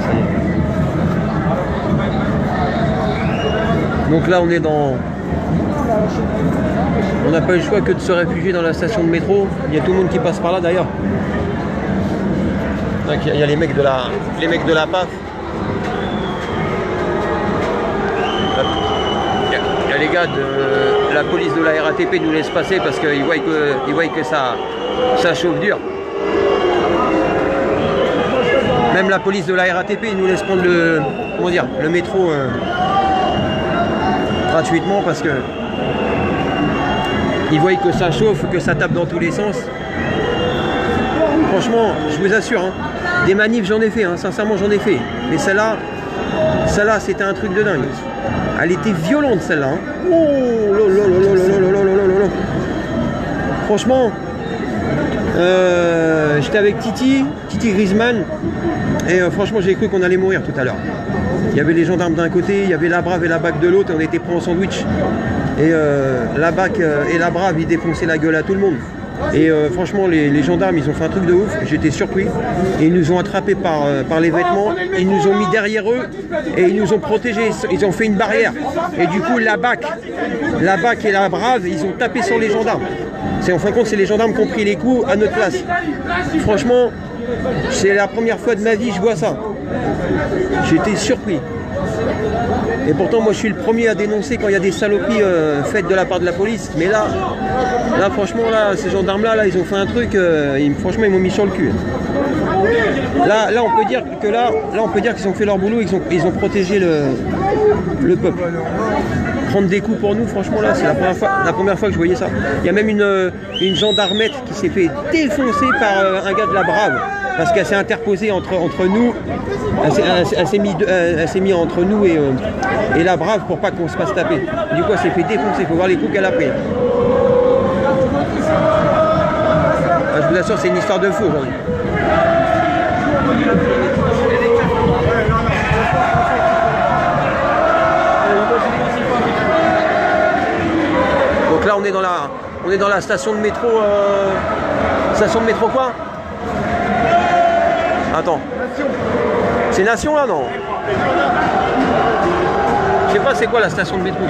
ça y est. Donc là, on est dans... On n'a pas eu le choix que de se réfugier dans la station de métro. Il y a tout le monde qui passe par là d'ailleurs. Il y a les mecs de la PAF. Il y a les gars de la police de la RATP nous laissent passer parce qu'ils voient que ça chauffe dur. Même la police de la RATP nous laisse prendre le métro gratuitement parce que ils voient que ça chauffe, que ça tape dans tous les sens. Franchement, je vous assure, hein, des manifs j'en ai fait, hein, sincèrement j'en ai fait. Mais celle-là c'était un truc de dingue. Elle était violente celle-là. Hein. Oh, franchement, j'étais avec Titi Griezmann, et franchement j'ai cru qu'on allait mourir tout à l'heure. Il y avait les gendarmes d'un côté, il y avait la Brave et la BAC de l'autre, et on était pris en sandwich. Et la BAC et la Brave, ils défonçaient la gueule à tout le monde. Et franchement, les gendarmes, ils ont fait un truc de ouf. J'étais surpris. Et ils nous ont attrapés par les vêtements. Ils nous ont mis derrière eux et ils nous ont protégés. Ils ont fait une barrière. Et du coup, la BAC et la Brave, ils ont tapé sur les gendarmes. En fin de compte, c'est les gendarmes qui ont pris les coups à notre place. Franchement, c'est la première fois de ma vie que je vois ça. J'étais surpris. Et pourtant, moi, je suis le premier à dénoncer quand il y a des saloperies faites de la part de la police. Mais là franchement, ces gendarmes-là, ils ont fait un truc. Franchement, ils m'ont mis sur le cul. Là, on peut dire que on peut dire qu'ils ont fait leur boulot. Ils ont protégé le peuple. Prendre des coups pour nous, franchement, là, c'est la première fois que je voyais ça. Il y a même une gendarmette qui s'est fait défoncer par un gars de la Brave. Parce qu'elle s'est interposée entre nous, elle s'est mis entre nous et la Brave pour pas qu'on se fasse taper. Du coup, elle s'est fait défoncer, il faut voir les coups qu'elle a pris. Je vous assure, c'est une histoire de fou aujourd'hui. Donc là, on est dans la station de métro. Station de métro quoi? Attends. C'est Nation là, non? Je sais pas c'est quoi la station de métro.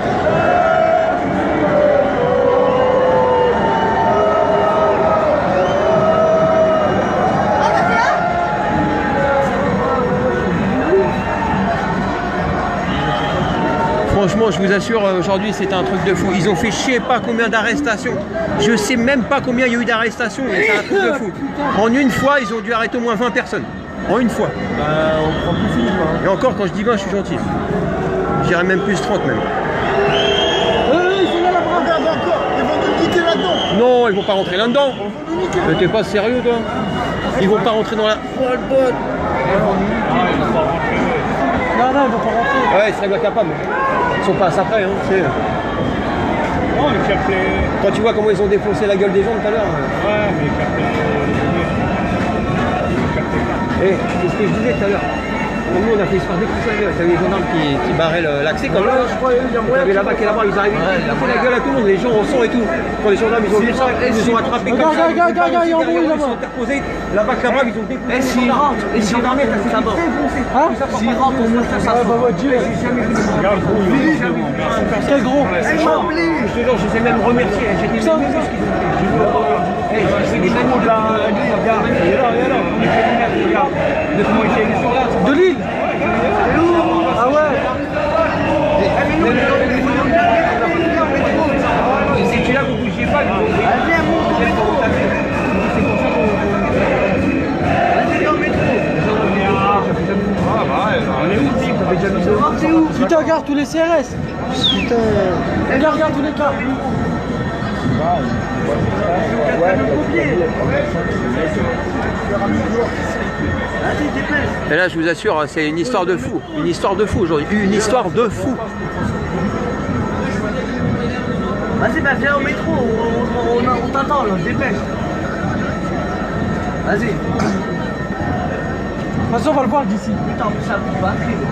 Franchement, je vous assure, aujourd'hui c'était un truc de fou. Ils ont fait je sais pas combien d'arrestations. Je sais même pas combien il y a eu d'arrestations, mais c'est un truc de fou. En une fois, ils ont dû arrêter au moins 20 personnes. En une fois. On prend plus film, hein. Et encore, quand je dis 20, je suis gentil. Je dirais même plus 30 même. Ils sont là, la Brave, encore. Ils vont nous niquer là-dedans. Non, ils vont pas rentrer là-dedans. Mais t'es pas sérieux, toi? Ils vont pas rentrer dans la... Oh, le bot. Non, ils vont pas rentrer. Ouais, ils seraient bien capables. Ils sont pas à ça près, hein. Non, mais Chapelet. Quand tu vois comment ils ont défoncé la gueule des gens tout à l'heure. Ouais, mais Chapelet. Et c'est ce que je disais tout à l'heure. Nous, on a fait histoire défoncer la gueule. T'avais les gendarmes qui barraient l'accès comme là. T'avais la BAC et la Brave, ils arrivaient, ils défonçaient la gueule à tout le monde. Les gens en sang et tout. Quand les gendarmes, ils ont vu ça, ils nous ont attrapés comme ça. Regarde, ils ont embrouillé là-bas. Ils sont interposés. La BAC, la Brave, ils ont défoncé. Et s'ils rentrent, et s'ils rentrent, ça va. S'ils rentrent, on montre ça. Quel gros. Je te jure, je les ai même remerciés. J'étais même je fais des manifs là. De Lille. Ah ouais. C'est là que vous bougiez pas. Putain, regarde tous les CRS. Putain. Regarde tous les cas. Et là, je vous assure, c'est une histoire de fou. Une histoire de fou aujourd'hui. Une histoire de fou. Vas-y, viens au métro, on t'attend là, dépêche. Vas-y. De toute façon, on va le voir d'ici. Putain, ça vous va très bien.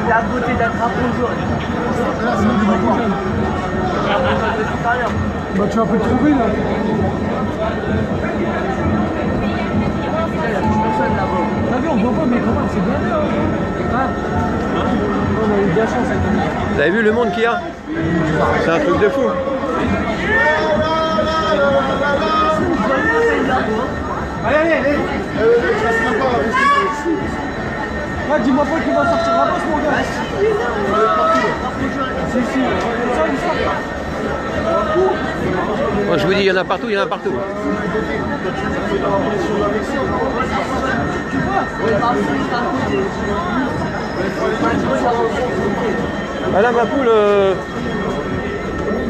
T'es à côté d'un drapeau jaune. Bah, tu vas pas le trouver là. avez vu le monde qu'il y a? C'est un truc de fou. Allez. Ouais, dis-moi pas qu'il va sortir la passe, mon gars. Si. Moi je vous dis, il y en a partout, il y en a partout. Madame la poule,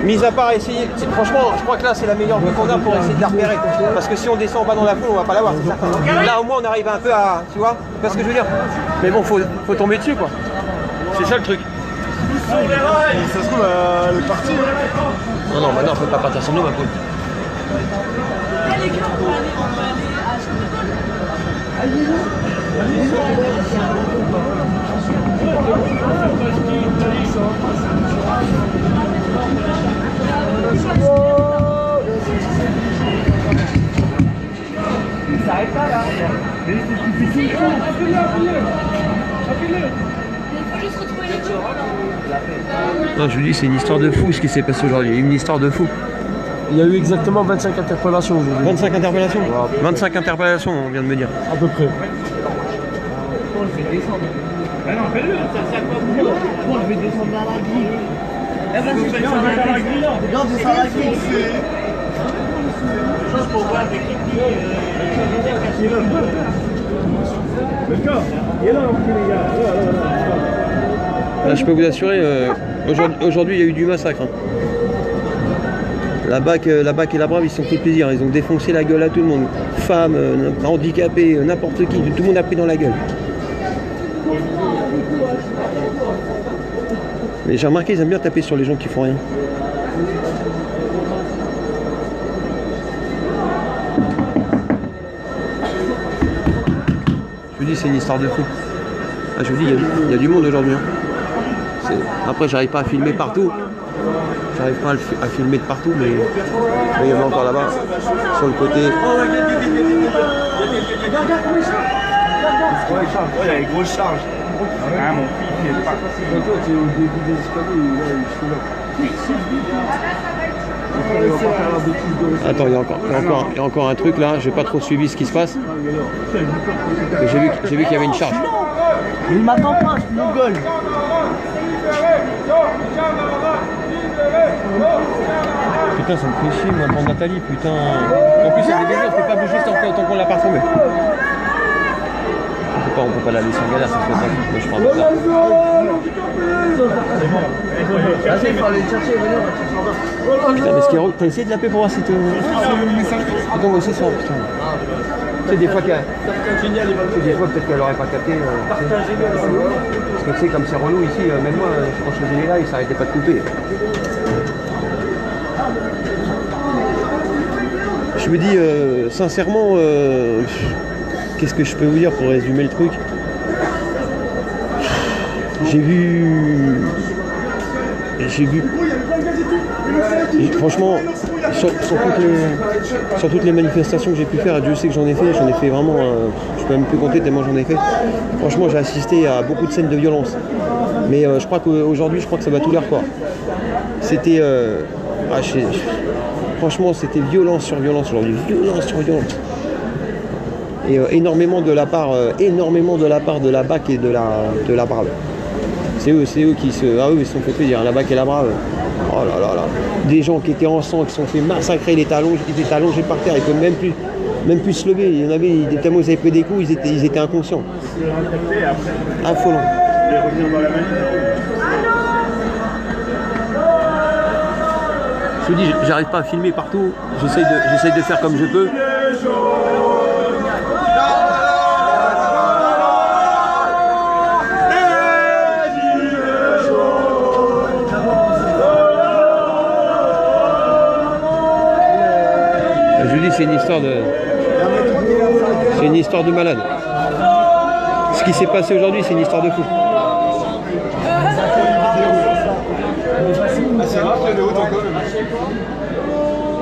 mise à part essayer, franchement je crois que là c'est la meilleure vue qu'on a pour essayer de la repérer. Parce que si on descend pas dans la poule on va pas la voir, c'est ça. Là au moins on arrive un peu à, tu vois ce que je veux dire. Mais bon faut tomber dessus quoi. C'est ça le truc. Ça se trouve, elle est partie. Non, maintenant on peut pas partir sans nous ma poule. Il s'arrête pas là. Non, je vous dis, c'est une histoire de fou ce qui s'est passé aujourd'hui. Une histoire de fou. Il y a eu exactement 25 interpellations aujourd'hui. 25 interpellations 25 interpellations, on vient de me dire. À peu près. Je vais descendre. Ah non, fais-le, ça quoi vous? Moi, je vais descendre dans la grille. Eh, vas-y, je vais descendre dans la grille. Regarde, descends la grille. Chose pour voir avec les filles. D'accord. Il est là, les gars. Là, je peux vous assurer, aujourd'hui il y a eu du massacre. Hein. La BAC et la Brave, ils se sont fait plaisir. Ils ont défoncé la gueule à tout le monde. Femmes, handicapés, n'importe qui. Tout le monde a pris dans la gueule. Mais j'ai remarqué, ils aiment bien taper sur les gens qui font rien. Je vous dis, c'est une histoire de fou. Ah, je vous dis, il y a du monde aujourd'hui. Hein. Après, j'arrive pas à filmer partout. J'arrive pas à filmer de partout, mais il y en a encore là-bas, sur le côté. Ouais, il y a une grosse charge. Ah, mon fils, il est pas. Toi, tu es au début des escaliers, je suis là. Attends, il y a encore un truc là, j'ai pas trop suivi ce qui se passe. Mais j'ai vu qu'il y avait une charge. Mais il m'attend pas, je suis mongol. Putain, ça me fait chier, moi, pour Nathalie, putain. En plus, il y a des délires, on peut pas bouger tant qu'on l'a pas retrouvée. On peut pas la laisser en galère, ça se fait pas. Moi, je prends un peu ça. Vas-y, il faut aller le chercher, venez, on va chercher en bas. Putain, mais Skero, t'as essayé de l'appeler pour voir si t'es. Attends, moi aussi, ça, putain. Tu sais, des fois, peut-être qu'elle aurait pas capté. Parce que tu sais, comme c'est relou ici, même moi, quand je faisais les lives, ça arrêtait pas de couper. Je me dis, sincèrement, qu'est-ce que je peux vous dire pour résumer le truc? J'ai vu, franchement, sur toutes les manifestations que j'ai pu faire, Dieu sait que j'en ai fait vraiment, je peux même plus compter tellement j'en ai fait. Franchement, j'ai assisté à beaucoup de scènes de violence. Mais je crois qu'aujourd'hui, je crois que ça va tout l'air quoi. C'était, franchement, c'était violence sur violence aujourd'hui, violence sur violence. Et énormément de la part de la BAC et de la Brave. C'est eux qui se sont fait plaisir, la BAC et la Brave. Oh là là là. Des gens qui étaient en sang, qui se sont fait massacrer, ils étaient allongés par terre, ils ne peuvent même plus se lever. Il y en avait, tellement ils avaient pris des coups, ils étaient inconscients. Affolant. Je vous dis, j'arrive pas à filmer partout, j'essaye de faire comme je peux. Je vous dis, c'est une histoire de malade. Ce qui s'est passé aujourd'hui, c'est une histoire de fou. C'est rare qu'il y ait des hautes encore.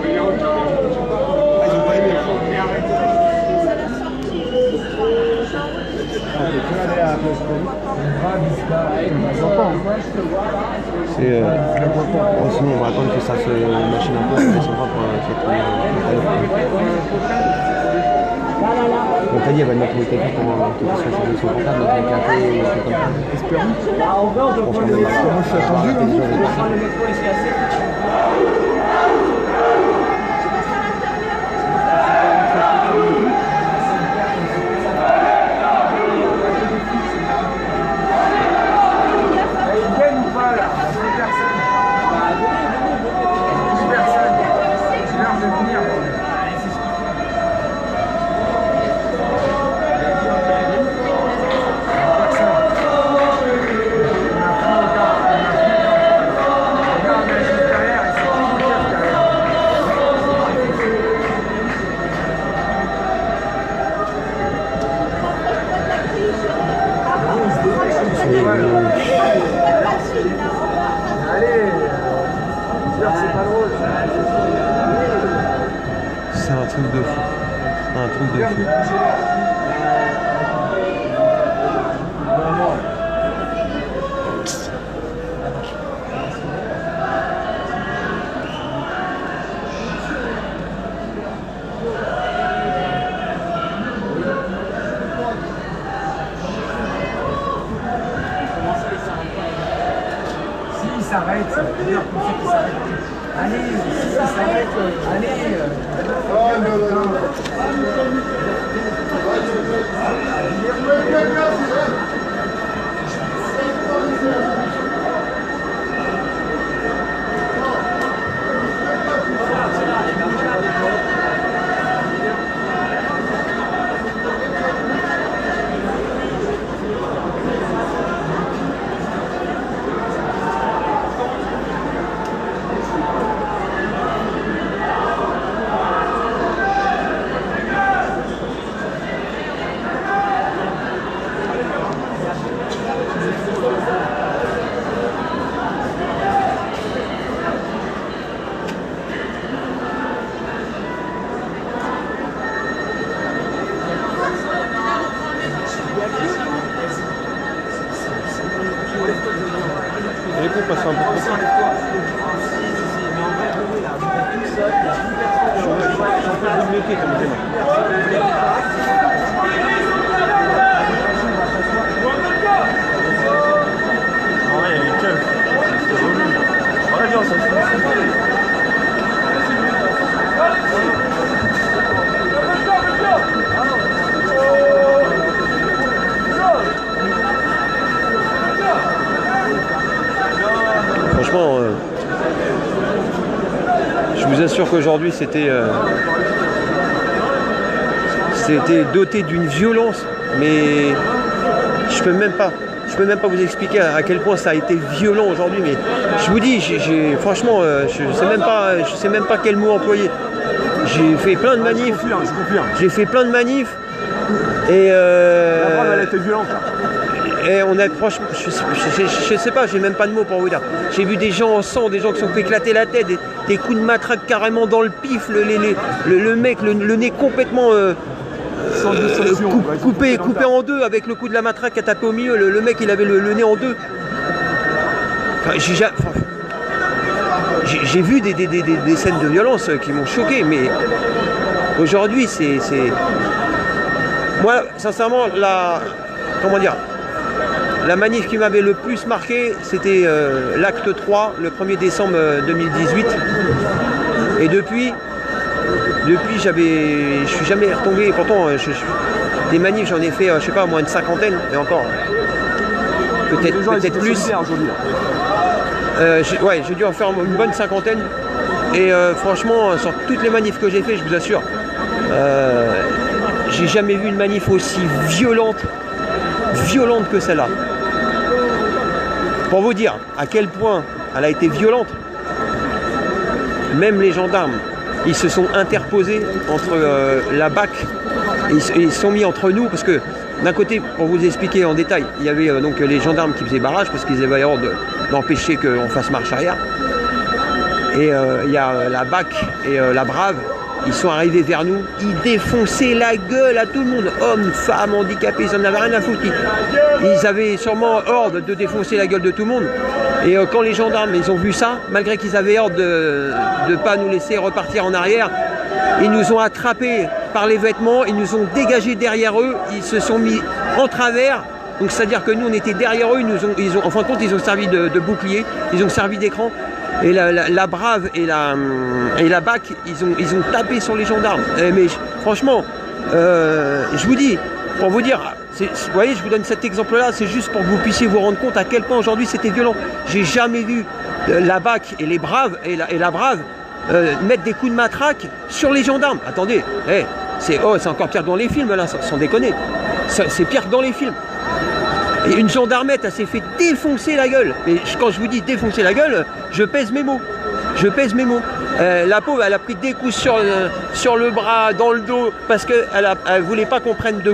Ils ont pas aimé. On peut plus aller à la place. C'est bon, sinon on va attendre que ça se machine un peu, ça descendra pour donc t'as dit elle va mettre le tapis pour qu'il soit sur son portable, donc avec un peu comme ça. Espérons. On se remet là-bas. Moi je suis attendu là. C'est un truc de fou. Un truc de fou. S'il s'arrête, ça veut dire pour ceux qui s'arrêtent. Allez, s'il s'arrête, allez. Les coups passent un peu trop. Je suis un peu bloqué comme démarre. Ouais, il y a les keufs. Ouais, viens, ça se Franchement, je vous assure qu'aujourd'hui c'était doté d'une violence, mais je peux même pas vous expliquer à quel point ça a été violent aujourd'hui. Mais je vous dis, franchement, je sais même pas quel mot employer. J'ai fait plein de manifs. J'ai fait plein de manifs et la brave, elle était violente là. Et on a franchement, je sais pas, j'ai même pas de mots pour vous dire. J'ai vu des gens en sang, des gens qui se sont fait éclater la tête, des coups de matraque carrément dans le pif, le mec, le nez complètement coupé en deux avec le coup de la matraque à taper au milieu. Le mec, il avait le nez en deux. Enfin, j'ai vu des scènes de violence qui m'ont choqué, mais aujourd'hui, c'est... Moi, sincèrement, la manif qui m'avait le plus marqué, c'était l'acte 3, le 1er décembre 2018. Et depuis je suis jamais retombé. Pourtant, des manifs, j'en ai fait, je sais pas, moins de 50aine, et encore. Peut-être plus. J'ai dû en faire une bonne 50aine. Et franchement, sur toutes les manifs que j'ai fait, je vous assure, j'ai jamais vu une manif aussi violente que celle-là. Pour vous dire à quel point elle a été violente, même les gendarmes, ils se sont interposés entre la BAC et ils se sont mis entre nous parce que d'un côté, pour vous expliquer en détail, il y avait donc les gendarmes qui faisaient barrage parce qu'ils avaient ordre d'empêcher qu'on fasse marche arrière. Et il y a la BAC et la Brave ils sont arrivés vers nous, ils défonçaient la gueule à tout le monde, hommes, femmes, handicapés, ils en avaient rien à foutre. Ils avaient sûrement ordre de défoncer la gueule de tout le monde. Et quand les gendarmes, ils ont vu ça, malgré qu'ils avaient ordre de ne pas nous laisser repartir en arrière, ils nous ont attrapés par les vêtements, ils nous ont dégagés derrière eux, ils se sont mis en travers. Donc c'est-à-dire que nous on était derrière eux, en fin de compte ils ont servi de bouclier, ils ont servi d'écran. Et la Brave et la BAC, ils ont tapé sur les gendarmes. Mais franchement, je vous dis, pour vous dire, vous voyez, je vous donne cet exemple-là, c'est juste pour que vous puissiez vous rendre compte à quel point aujourd'hui c'était violent. J'ai jamais vu la BAC et les Braves et la Brave mettre des coups de matraque sur les gendarmes. Attendez, c'est encore pire que dans les films là, sans déconner. C'est pire que dans les films. Et une gendarmette, elle s'est fait défoncer la gueule. Mais quand je vous dis défoncer la gueule, je pèse mes mots. Je pèse mes mots. La pauvre, elle a pris des coups sur le bras, dans le dos, parce qu'elle ne voulait pas qu'on prenne de